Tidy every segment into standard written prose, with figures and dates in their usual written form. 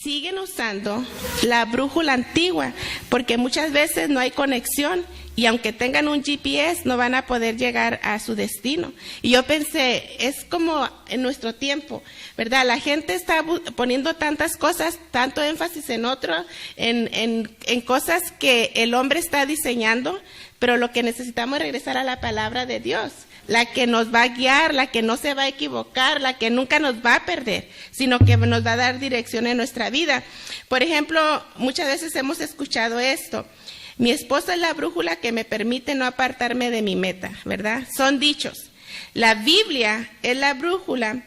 siguen usando la brújula antigua porque muchas veces no hay conexión y aunque tengan un GPS no van a poder llegar a su destino. Y yo pensé, es como en nuestro tiempo, ¿verdad? La gente está poniendo tantas cosas, tanto énfasis en cosas que el hombre está diseñando, pero lo que necesitamos es regresar a la palabra de Dios, la que nos va a guiar, la que no se va a equivocar, la que nunca nos va a perder, sino que nos va a dar dirección en nuestra vida. Por ejemplo, muchas veces hemos escuchado esto: mi esposa es la brújula que me permite no apartarme de mi meta, ¿verdad? Son dichos. La Biblia es la brújula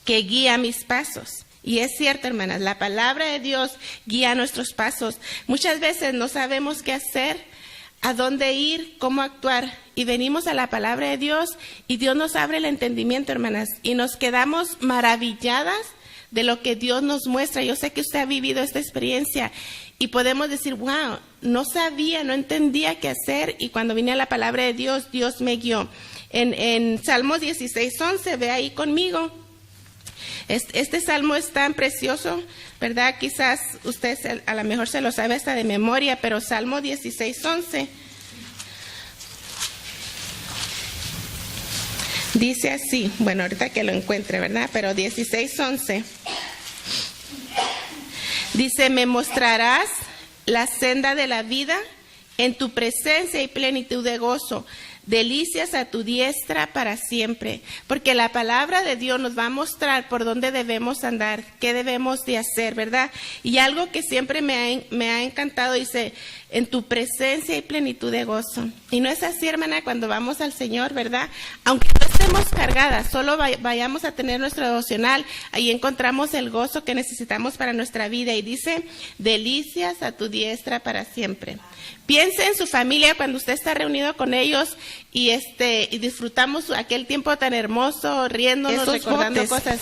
que guía mis pasos. Y es cierto, hermanas, la palabra de Dios guía nuestros pasos. Muchas veces no sabemos qué hacer, a dónde ir, cómo actuar, y venimos a la palabra de Dios y Dios nos abre el entendimiento, hermanas, y nos quedamos maravilladas de lo que Dios nos muestra. Yo sé que usted ha vivido esta experiencia y podemos decir, wow, no sabía, no entendía qué hacer, y cuando vine a la palabra de Dios, Dios me guió. En Salmos 16:11, ve ahí conmigo. Este salmo es tan precioso, ¿verdad? Quizás usted a lo mejor se lo sabe hasta de memoria, pero Salmo 16:11 dice así, bueno, ahorita que lo encuentre, ¿verdad? Pero 16:11 dice, me mostrarás la senda de la vida, en tu presencia y plenitud de gozo, delicias a tu diestra para siempre. Porque la palabra de Dios nos va a mostrar por dónde debemos andar, qué debemos de hacer, ¿verdad? Y algo que siempre me ha encantado, dice, en tu presencia y plenitud de gozo. Y no es así, hermana, cuando vamos al Señor, ¿verdad? Aunque no estemos cargadas, solo vayamos a tener nuestro devocional, ahí encontramos el gozo que necesitamos para nuestra vida. Y dice, delicias a tu diestra para siempre. Piense en su familia cuando usted está reunido con ellos y disfrutamos aquel tiempo tan hermoso, riéndonos, recordando cosas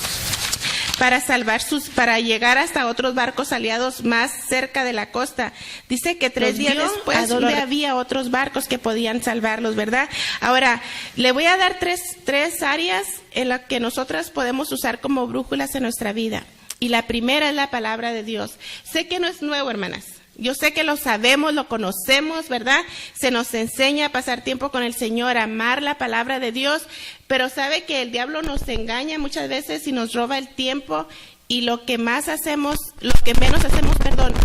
para llegar hasta otros barcos aliados más cerca de la costa. Dice que 3 días después a donde había otros barcos que podían salvarlos, ¿verdad? Ahora, le voy a dar tres áreas en las que nosotras podemos usar como brújulas en nuestra vida. Y la primera es la palabra de Dios. Sé que no es nuevo, hermanas. Yo sé que lo sabemos, lo conocemos, ¿verdad? Se nos enseña a pasar tiempo con el Señor, a amar la palabra de Dios, pero sabe que el diablo nos engaña muchas veces y nos roba el tiempo, y lo que menos hacemos,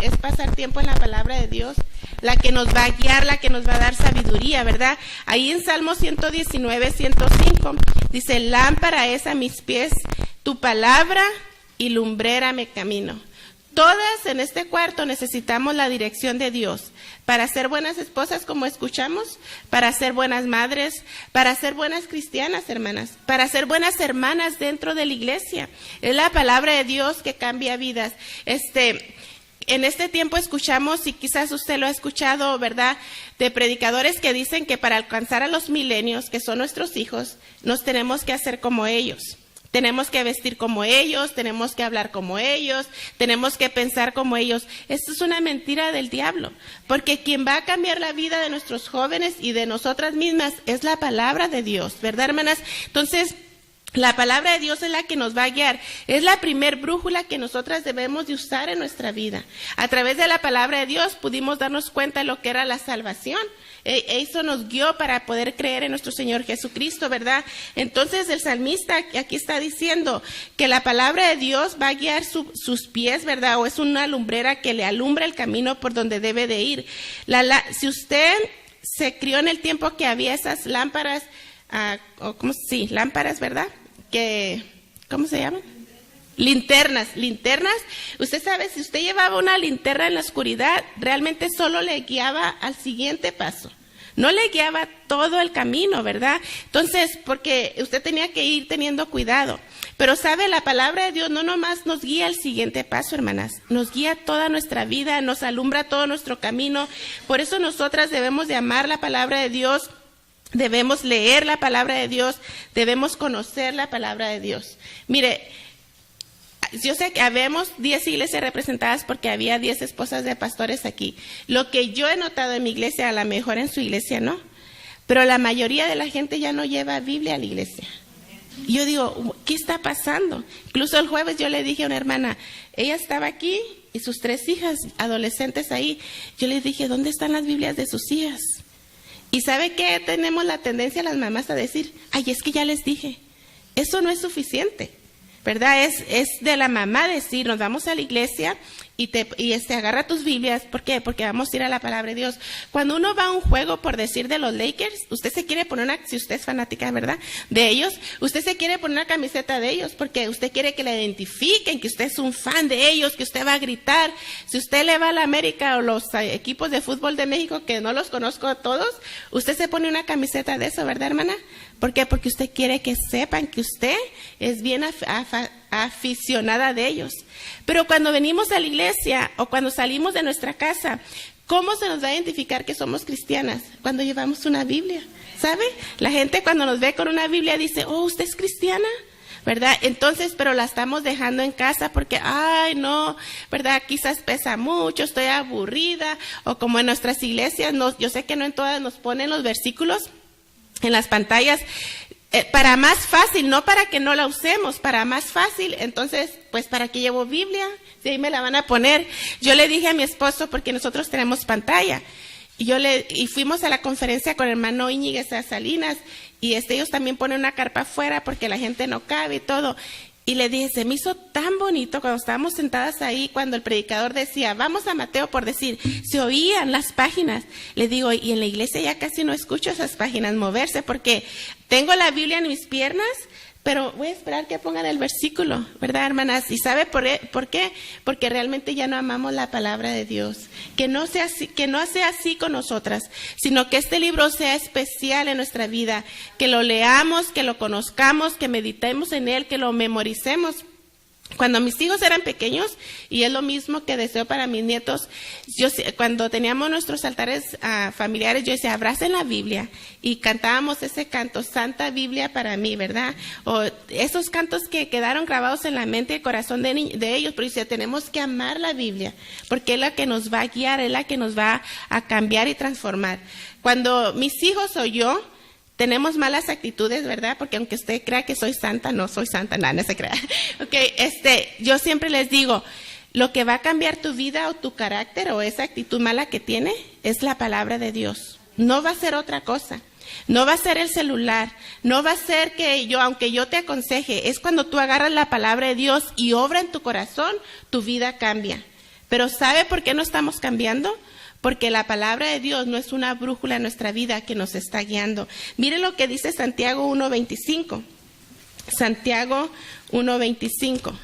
es pasar tiempo en la palabra de Dios, la que nos va a guiar, la que nos va a dar sabiduría, ¿verdad? Ahí en Salmo 119:105 dice, lámpara es a mis pies tu palabra y lumbrera mi camino. Todas en este cuarto necesitamos la dirección de Dios para ser buenas esposas, como escuchamos, para ser buenas madres, para ser buenas cristianas, hermanas, para ser buenas hermanas dentro de la iglesia. Es la palabra de Dios que cambia vidas. En este tiempo escuchamos, y quizás usted lo ha escuchado, ¿verdad?, de predicadores que dicen que para alcanzar a los milenios, que son nuestros hijos, nos tenemos que hacer como ellos. Tenemos que vestir como ellos, tenemos que hablar como ellos, tenemos que pensar como ellos. Esto es una mentira del diablo, porque quien va a cambiar la vida de nuestros jóvenes y de nosotras mismas es la palabra de Dios, ¿verdad, hermanas? Entonces, la palabra de Dios es la que nos va a guiar. Es la primer brújula que nosotras debemos de usar en nuestra vida. A través de la palabra de Dios pudimos darnos cuenta de lo que era la salvación. Eso nos guió para poder creer en nuestro Señor Jesucristo, ¿verdad? Entonces el salmista aquí está diciendo que la palabra de Dios va a guiar sus pies, ¿verdad? O es una lumbrera que le alumbra el camino por donde debe de ir. Si usted se crió en el tiempo que había esas lámparas, lámparas, ¿verdad? ¿Cómo se llaman? Linternas. Usted sabe, si usted llevaba una linterna en la oscuridad, realmente solo le guiaba al siguiente paso. No le guiaba todo el camino, ¿verdad? Entonces, porque usted tenía que ir teniendo cuidado. Pero sabe, la palabra de Dios no nomás nos guía al siguiente paso, hermanas. Nos guía toda nuestra vida, nos alumbra todo nuestro camino. Por eso nosotras debemos de amar la palabra de Dios. Debemos leer la palabra de Dios. Debemos conocer la palabra de Dios. Mire, yo sé que habemos 10 iglesias representadas porque había 10 esposas de pastores aquí. Lo que yo he notado en mi iglesia, a lo mejor en su iglesia no, pero la mayoría de la gente ya no lleva Biblia a la iglesia. Y yo digo, ¿qué está pasando? Incluso el jueves yo le dije a una hermana, ella estaba aquí y sus 3 hijas adolescentes ahí. Yo le dije, ¿dónde están las Biblias de sus hijas? Y ¿sabe qué? Tenemos la tendencia las mamás a decir, ay, es que ya les dije. Eso no es suficiente, ¿verdad? Es de la mamá decir, nos vamos a la iglesia y agarra tus Biblias. ¿Por qué? Porque vamos a ir a la palabra de Dios. Cuando uno va a un juego, por decir, de los Lakers, usted se quiere poner si usted es fanática, ¿verdad?, de ellos, usted se quiere poner una camiseta de ellos porque usted quiere que le identifiquen, que usted es un fan de ellos, que usted va a gritar. Si usted le va a la América o los equipos de fútbol de México, que no los conozco a todos, usted se pone una camiseta de eso, ¿verdad, hermana? ¿Por qué? Porque usted quiere que sepan que usted es bien aficionada de ellos. Pero cuando venimos a la iglesia o cuando salimos de nuestra casa, ¿cómo se nos va a identificar que somos cristianas? Cuando llevamos una Biblia, ¿sabe? La gente cuando nos ve con una Biblia dice, oh, ¿usted es cristiana?, ¿verdad? Entonces, pero la estamos dejando en casa porque, ay, no, ¿verdad? Quizás pesa mucho, estoy aburrida, o como en nuestras iglesias, yo sé que no en todas nos ponen los versículos en las pantallas, para más fácil, no para que no la usemos, para más fácil. Entonces, pues, ¿para qué llevo Biblia? Si ahí me la van a poner. Yo le dije a mi esposo, porque nosotros tenemos pantalla, y fuimos a la conferencia con el hermano Íñiguez a Salinas, y ellos también ponen una carpa afuera porque la gente no cabe y todo. Y le dije, se me hizo tan bonito cuando estábamos sentadas ahí, cuando el predicador decía, vamos a Mateo, por decir, se oían las páginas. Le digo, y en la iglesia ya casi no escucho esas páginas moverse porque tengo la Biblia en mis piernas, pero voy a esperar que pongan el versículo, ¿verdad, hermanas? ¿Y sabe por qué? Porque realmente ya no amamos la palabra de Dios. Que no sea así con nosotras, sino que este libro sea especial en nuestra vida, que lo leamos, que lo conozcamos, que meditemos en él, que lo memoricemos. Cuando mis hijos eran pequeños, y es lo mismo que deseo para mis nietos, cuando teníamos nuestros altares familiares, yo decía, abracen la Biblia, y cantábamos ese canto, Santa Biblia para mí, ¿verdad? O esos cantos que quedaron grabados en la mente y el corazón de ellos, pero dice, tenemos que amar la Biblia, porque es la que nos va a guiar, es la que nos va a cambiar y transformar. Cuando mis hijos o yo tenemos malas actitudes, ¿verdad? Porque aunque usted crea que soy santa, no soy santa, nada, no se crea. Okay, yo siempre les digo, lo que va a cambiar tu vida o tu carácter o esa actitud mala que tiene es la palabra de Dios. No va a ser otra cosa. No va a ser el celular. No va a ser que aunque yo te aconseje, es cuando tú agarras la palabra de Dios y obra en tu corazón, tu vida cambia. Pero ¿sabe por qué no estamos cambiando? Porque la palabra de Dios no es una brújula en nuestra vida que nos está guiando. Mire lo que dice Santiago 1:25. Santiago 1:25.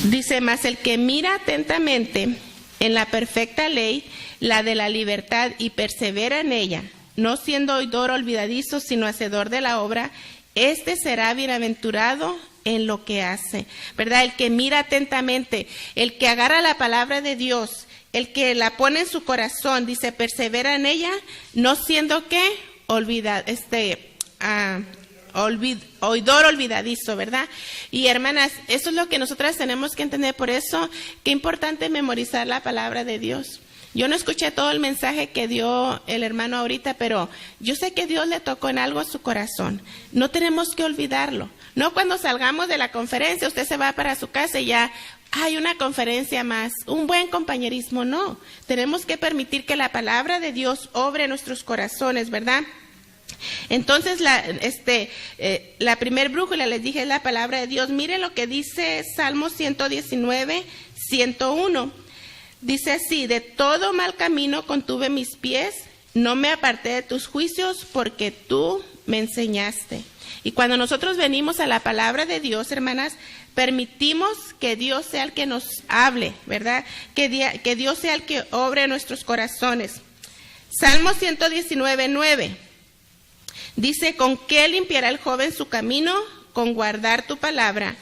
Dice, mas el que mira atentamente en la perfecta ley, la de la libertad, y persevera en ella, no siendo oidor olvidadizo, sino hacedor de la obra, este será bienaventurado en lo que hace, ¿verdad? El que mira atentamente, el que agarra la palabra de Dios, el que la pone en su corazón, dice, persevera en ella, no siendo que oidor olvidadizo, ¿verdad? Y hermanas, eso es lo que nosotras tenemos que entender. Por eso, qué importante memorizar la palabra de Dios. Yo no escuché todo el mensaje que dio el hermano ahorita, pero yo sé que Dios le tocó en algo a su corazón. No tenemos que olvidarlo. No cuando salgamos de la conferencia, usted se va para su casa y ya hay una conferencia más, un buen compañerismo. No, tenemos que permitir que la palabra de Dios obre en nuestros corazones, ¿verdad? Entonces, la primer brújula, les dije, es la palabra de Dios. Mire lo que dice Salmo 119, 101. Dice así, de todo mal camino contuve mis pies, no me aparté de tus juicios porque tú me enseñaste. Y cuando nosotros venimos a la palabra de Dios, hermanas, permitimos que Dios sea el que nos hable, ¿verdad? Que Dios sea el que obre en nuestros corazones. Salmo 119, 9. Dice, ¿con qué limpiará el joven su camino? Con guardar tu palabra.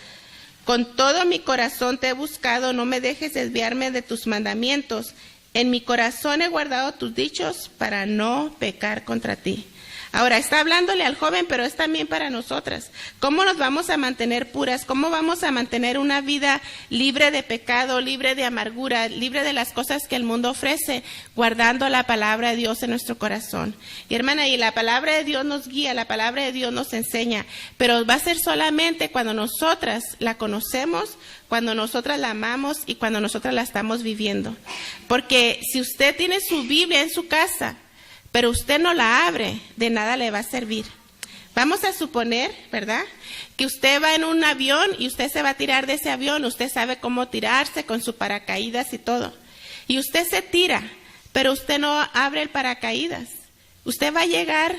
Con todo mi corazón te he buscado, no me dejes desviarme de tus mandamientos. En mi corazón he guardado tus dichos para no pecar contra ti. Ahora, está hablándole al joven, pero es también para nosotras. ¿Cómo nos vamos a mantener puras? ¿Cómo vamos a mantener una vida libre de pecado, libre de amargura, libre de las cosas que el mundo ofrece, guardando la palabra de Dios en nuestro corazón? Y hermana, y la palabra de Dios nos guía, la palabra de Dios nos enseña, pero va a ser solamente cuando nosotras la conocemos, cuando nosotras la amamos y cuando nosotras la estamos viviendo. Porque si usted tiene su Biblia en su casa, pero usted no la abre, de nada le va a servir. Vamos a suponer, ¿verdad?, que usted va en un avión y usted se va a tirar de ese avión, usted sabe cómo tirarse con su paracaídas y todo. Y usted se tira, pero usted no abre el paracaídas. ¿Usted va a llegar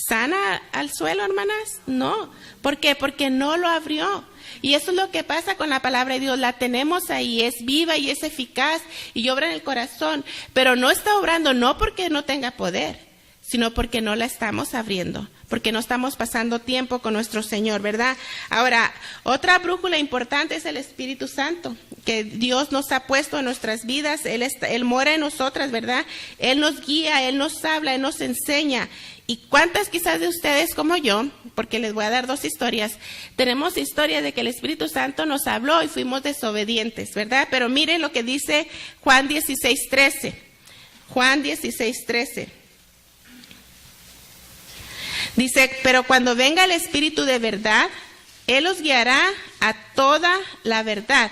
sana al suelo, hermanas? No. ¿Por qué? Porque no lo abrió. Y eso es lo que pasa con la palabra de Dios. La tenemos ahí, es viva y es eficaz y obra en el corazón, pero no está obrando no porque no tenga poder, sino porque no la estamos abriendo, porque no estamos pasando tiempo con nuestro Señor, ¿verdad? Ahora, otra brújula importante es el Espíritu Santo, que Dios nos ha puesto en nuestras vidas. Él mora en nosotras, ¿verdad? Él nos guía, Él nos habla, Él nos enseña. ¿Y cuántas quizás de ustedes como yo, porque les voy a dar dos historias, tenemos historias de que el Espíritu Santo nos habló y fuimos desobedientes, ¿verdad? Pero miren lo que dice Juan 16:13. Juan 16:13. Dice, pero cuando venga el Espíritu de verdad, Él os guiará a toda la verdad,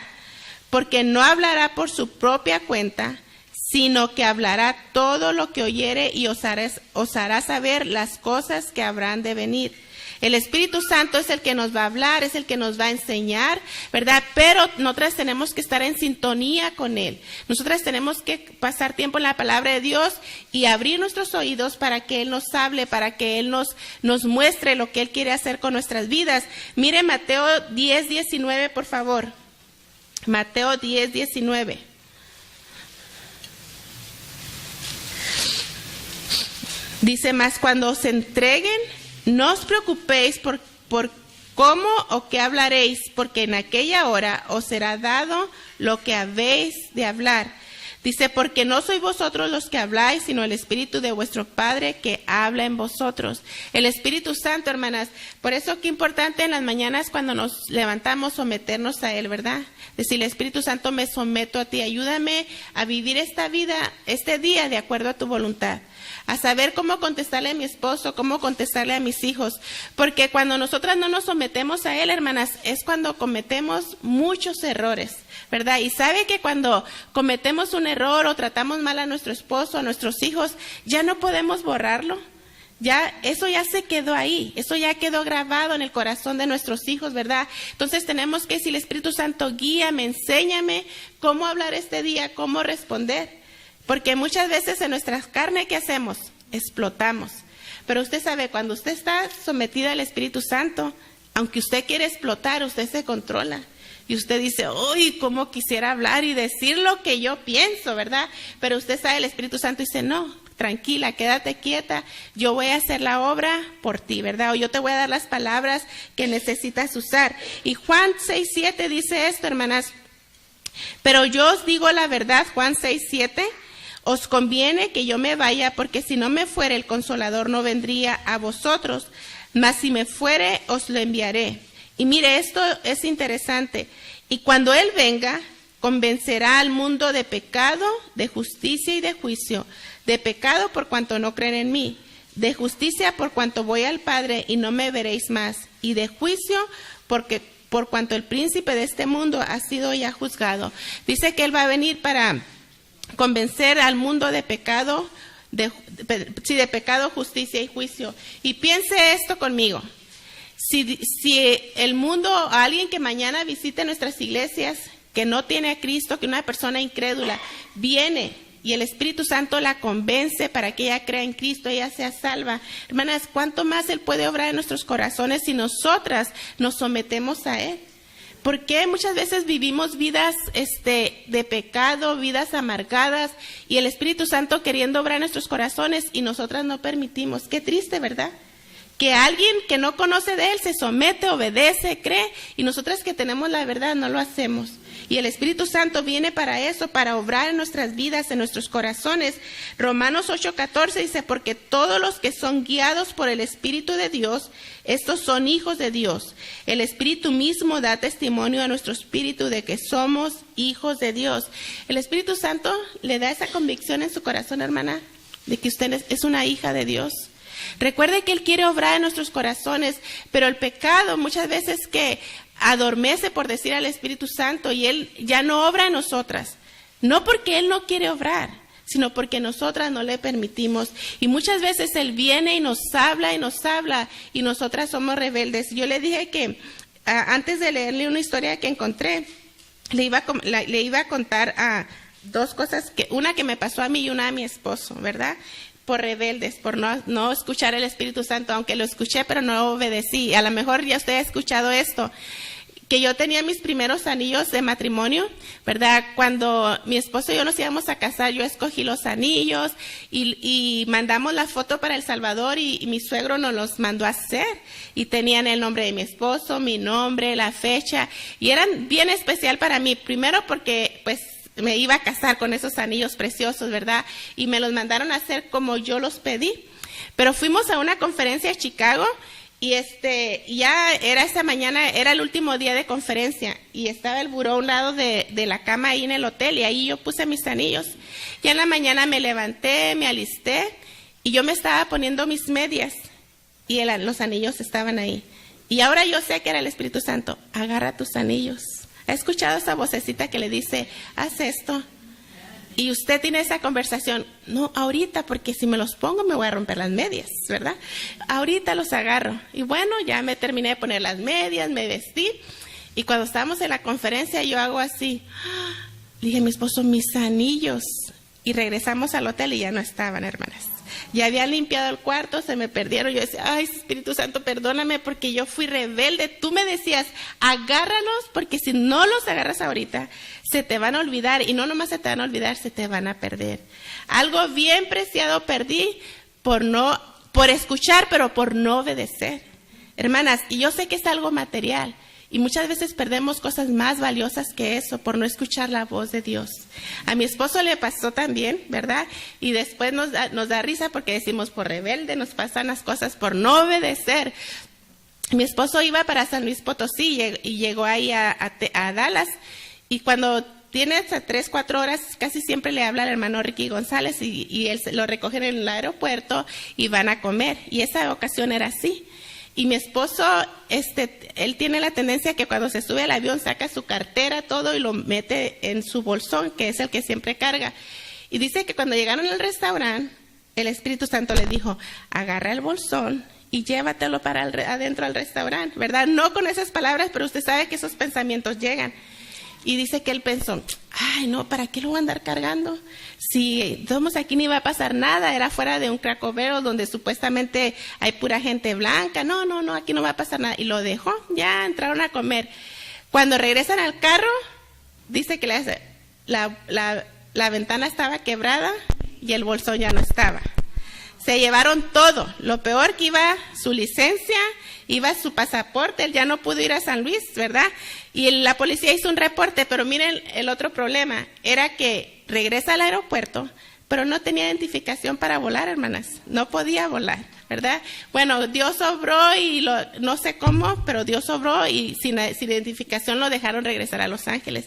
porque no hablará por su propia cuenta, sino que hablará todo lo que oyere y os hará saber las cosas que habrán de venir. El Espíritu Santo es el que nos va a hablar, es el que nos va a enseñar, ¿verdad? Pero nosotras tenemos que estar en sintonía con Él. Nosotras tenemos que pasar tiempo en la palabra de Dios y abrir nuestros oídos para que Él nos hable, para que Él nos muestre lo que Él quiere hacer con nuestras vidas. Mire Mateo 10:19, por favor. Mateo 10:19. Dice, mas cuando os entreguen, no os preocupéis por cómo o qué hablaréis, porque en aquella hora os será dado lo que habéis de hablar. Dice, porque no sois vosotros los que habláis, sino el Espíritu de vuestro Padre que habla en vosotros. El Espíritu Santo, hermanas. Por eso qué importante en las mañanas cuando nos levantamos someternos a Él, ¿verdad? Decirle, Espíritu Santo, me someto a ti, ayúdame a vivir esta vida, este día de acuerdo a tu voluntad. A saber cómo contestarle a mi esposo, cómo contestarle a mis hijos. Porque cuando nosotras no nos sometemos a Él, hermanas, es cuando cometemos muchos errores, ¿verdad? Y sabe que cuando cometemos un error o tratamos mal a nuestro esposo, a nuestros hijos, ya no podemos borrarlo. Ya, eso ya se quedó ahí, eso ya quedó grabado en el corazón de nuestros hijos, ¿verdad? Entonces tenemos que decir, Espíritu Santo, guíame, enséñame cómo hablar este día, cómo responder. Porque muchas veces en nuestra carne, ¿qué hacemos? Explotamos. Pero usted sabe, cuando usted está sometida al Espíritu Santo, aunque usted quiere explotar, usted se controla. Y usted dice, uy, cómo quisiera hablar y decir lo que yo pienso, ¿verdad? Pero usted sabe, el Espíritu Santo dice, no, tranquila, quédate quieta, yo voy a hacer la obra por ti, ¿verdad? O yo te voy a dar las palabras que necesitas usar. Y Juan 6:7 dice esto, hermanas. Pero yo os digo la verdad, Juan 6:7, os conviene que yo me vaya, porque si no me fuere, el Consolador no vendría a vosotros, mas si me fuere, os lo enviaré. Y mire, esto es interesante. Y cuando Él venga, convencerá al mundo de pecado, de justicia y de juicio. De pecado por cuanto no creen en mí, de justicia por cuanto voy al Padre y no me veréis más, y de juicio porque por cuanto el príncipe de este mundo ha sido ya juzgado. Dice que Él va a venir para convencer al mundo de pecado, de pecado, justicia y juicio. Y piense esto conmigo. Si el mundo, alguien que mañana visite nuestras iglesias, que no tiene a Cristo, que una persona incrédula, viene y el Espíritu Santo la convence para que ella crea en Cristo, ella sea salva. Hermanas, ¿cuánto más Él puede obrar en nuestros corazones si nosotras nos sometemos a Él? Porque muchas veces vivimos vidas de pecado, vidas amargadas, y el Espíritu Santo queriendo obrar en nuestros corazones y nosotras no permitimos. Qué triste, ¿verdad? Que alguien que no conoce de Él se somete, obedece, cree, y nosotras que tenemos la verdad no lo hacemos. Y el Espíritu Santo viene para eso, para obrar en nuestras vidas, en nuestros corazones. Romanos 8:14 dice, porque todos los que son guiados por el Espíritu de Dios, estos son hijos de Dios. El Espíritu mismo da testimonio a nuestro espíritu de que somos hijos de Dios. El Espíritu Santo le da esa convicción en su corazón, hermana, de que usted es una hija de Dios. Recuerde que Él quiere obrar en nuestros corazones, pero el pecado muchas veces que adormece, por decir, al Espíritu Santo, y Él ya no obra en nosotras. No porque Él no quiere obrar, sino porque nosotras no le permitimos. Y muchas veces Él viene y nos habla, y nosotras somos rebeldes. Yo le dije que antes de leerle una historia que encontré, le iba a contar a dos cosas, una que me pasó a mí y una a mi esposo, ¿verdad? Por rebeldes, por no escuchar el Espíritu Santo, aunque lo escuché, pero no obedecí. A lo mejor ya usted ha escuchado esto, que yo tenía mis primeros anillos de matrimonio, ¿verdad? Cuando mi esposo y yo nos íbamos a casar, yo escogí los anillos y mandamos la foto para El Salvador y mi suegro nos los mandó a hacer. Y tenían el nombre de mi esposo, mi nombre, la fecha, y eran bien especial para mí. Primero porque, pues, me iba a casar con esos anillos preciosos, ¿verdad? Y me los mandaron a hacer como yo los pedí. Pero fuimos a una conferencia a Chicago y ya era esa mañana, era el último día de conferencia y estaba el buró a un lado de la cama ahí en el hotel y ahí yo puse mis anillos. Y en la mañana me levanté, me alisté y yo me estaba poniendo mis medias y los anillos estaban ahí. Y ahora yo sé que era el Espíritu Santo. Agarra tus anillos. ¿Ha escuchado esa vocecita que le dice, haz esto? Y usted tiene esa conversación, no, ahorita, porque si me los pongo me voy a romper las medias, ¿verdad? Ahorita los agarro. Y bueno, ya me terminé de poner las medias, me vestí. Y cuando estábamos en la conferencia, yo hago así. Le dije a mi esposo, mis anillos. Y regresamos al hotel y ya no estaban, hermanas. Ya había limpiado el cuarto, se me perdieron. Yo decía, ay, Espíritu Santo, perdóname porque yo fui rebelde. Tú me decías, agárralos porque si no los agarras ahorita, se te van a olvidar. Y no nomás se te van a olvidar, se te van a perder. Algo bien preciado perdí por escuchar, pero por no obedecer. Hermanas, y yo sé que es algo material. Y muchas veces perdemos cosas más valiosas que eso por no escuchar la voz de Dios. A mi esposo le pasó también, ¿verdad? Y después nos da risa porque decimos, por rebelde nos pasan las cosas por no obedecer. Mi esposo iba para San Luis Potosí y llegó ahí a Dallas. Y cuando tiene hasta 3-4 horas, casi siempre le habla al hermano Ricky González y él lo recoge en el aeropuerto y van a comer. Y esa ocasión era así. Y mi esposo, él tiene la tendencia que cuando se sube al avión saca su cartera, todo y lo mete en su bolsón, que es el que siempre carga. Y dice que cuando llegaron al restaurante, el Espíritu Santo le dijo, agarra el bolsón y llévatelo para adentro al restaurante, ¿verdad? No con esas palabras, pero usted sabe que esos pensamientos llegan. Y dice que él pensó, ay, no, ¿para qué lo voy a andar cargando? Si estamos aquí ni va a pasar nada, era fuera de un Cracker Barrel donde supuestamente hay pura gente blanca. No, aquí no va a pasar nada. Y lo dejó, ya entraron a comer. Cuando regresan al carro, dice que la ventana estaba quebrada y el bolsón ya no estaba. Se llevaron todo. Lo peor que iba su licencia, iba su pasaporte, él ya no pudo ir a San Luis, ¿verdad? Y la policía hizo un reporte, pero miren el otro problema, era que regresa al aeropuerto, pero no tenía identificación para volar, hermanas, no podía volar, ¿verdad? Bueno, Dios obró y no sé cómo, pero Dios obró y sin identificación lo dejaron regresar a Los Ángeles.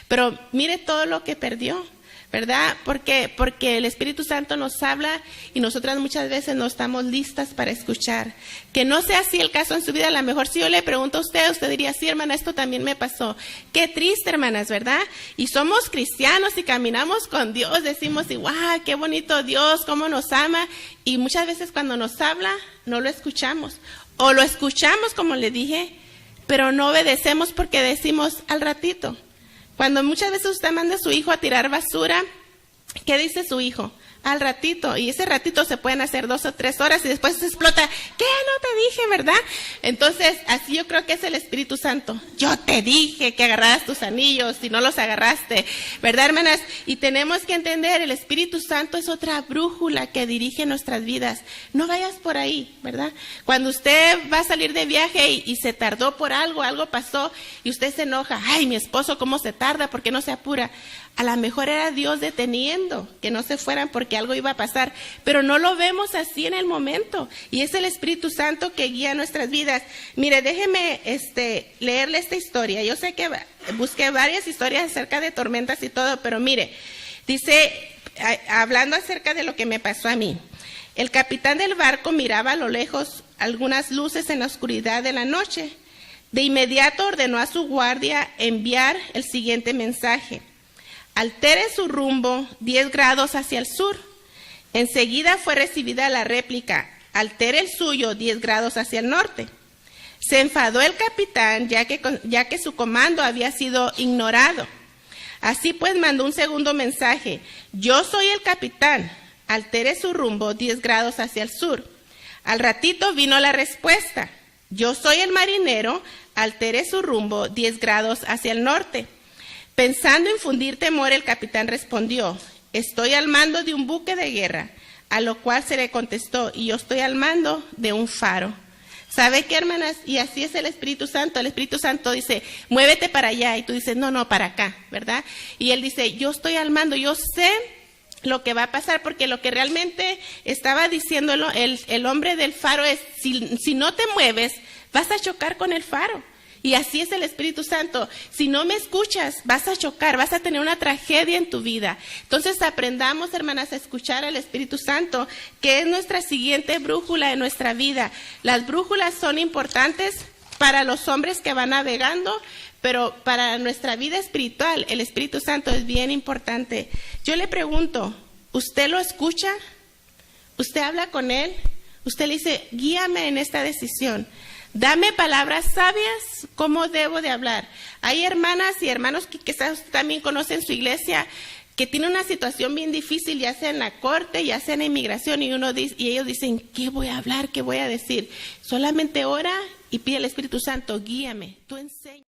Pero mire todo lo que perdió, ¿verdad? Porque el Espíritu Santo nos habla y nosotras muchas veces no estamos listas para escuchar. Que no sea así el caso en su vida. A lo mejor si yo le pregunto a usted diría, sí, hermana, esto también me pasó. Qué triste, hermanas, ¿verdad? Y somos cristianos y caminamos con Dios, decimos, ¡guau, qué bonito Dios, cómo nos ama! Y muchas veces cuando nos habla, no lo escuchamos. O lo escuchamos, como le dije, pero no obedecemos porque decimos al ratito. Cuando muchas veces usted manda a su hijo a tirar basura, ¿qué dice su hijo? al ratito, y ese ratito se pueden hacer 2 o 3 horas y después se explota. ¿Qué? No te dije, ¿verdad? Entonces, así yo creo que es el Espíritu Santo. Yo te dije que agarraras tus anillos y no los agarraste, ¿verdad, hermanas? Y tenemos que entender, el Espíritu Santo es otra brújula que dirige nuestras vidas. No vayas por ahí, ¿verdad? Cuando usted va a salir de viaje y se tardó por algo pasó y usted se enoja. Ay, mi esposo, ¿cómo se tarda? ¿Por qué no se apura? A lo mejor era Dios deteniendo que no se fueran porque algo iba a pasar, pero no lo vemos así en el momento, y es el Espíritu Santo que guía nuestras vidas. Mire, déjeme leerle esta historia. Yo sé que busqué varias historias acerca de tormentas y todo, pero mire, dice, hablando acerca de lo que me pasó a mí, el capitán del barco miraba a lo lejos algunas luces en la oscuridad de la noche. De inmediato ordenó a su guardia enviar el siguiente mensaje: altere su rumbo 10 grados hacia el sur. Enseguida fue recibida la réplica: altere el suyo 10 grados hacia el norte. Se enfadó el capitán ya que su comando había sido ignorado. Así pues mandó un segundo mensaje: yo soy el capitán, altere su rumbo 10 grados hacia el sur. Al ratito vino la respuesta: yo soy el marinero, altere su rumbo 10 grados hacia el norte. Pensando infundir temor, el capitán respondió: estoy al mando de un buque de guerra. A lo cual se le contestó: y yo estoy al mando de un faro. ¿Sabe qué, hermanas? Y así es el Espíritu Santo. El Espíritu Santo dice: muévete para allá, y tú dices: no, para acá, ¿verdad? Y él dice: yo estoy al mando, yo sé lo que va a pasar, porque lo que realmente estaba diciendo el hombre del faro es: si no te mueves, vas a chocar con el faro. Y así es el Espíritu Santo. Si no me escuchas, vas a chocar, vas a tener una tragedia en tu vida. Entonces aprendamos, hermanas, a escuchar al Espíritu Santo, que es nuestra siguiente brújula en nuestra vida. Las brújulas son importantes para los hombres que van navegando, pero para nuestra vida espiritual, el Espíritu Santo es bien importante. Yo le pregunto, ¿usted lo escucha? ¿Usted habla con él? Usted le dice: guíame en esta decisión. Dame palabras sabias, ¿cómo debo de hablar? Hay hermanas y hermanos que quizás también conocen su iglesia, que tienen una situación bien difícil, ya sea en la corte, ya sea en la inmigración, y ellos dicen: ¿qué voy a hablar? ¿Qué voy a decir? Solamente ora y pide al Espíritu Santo: guíame, tú enseña.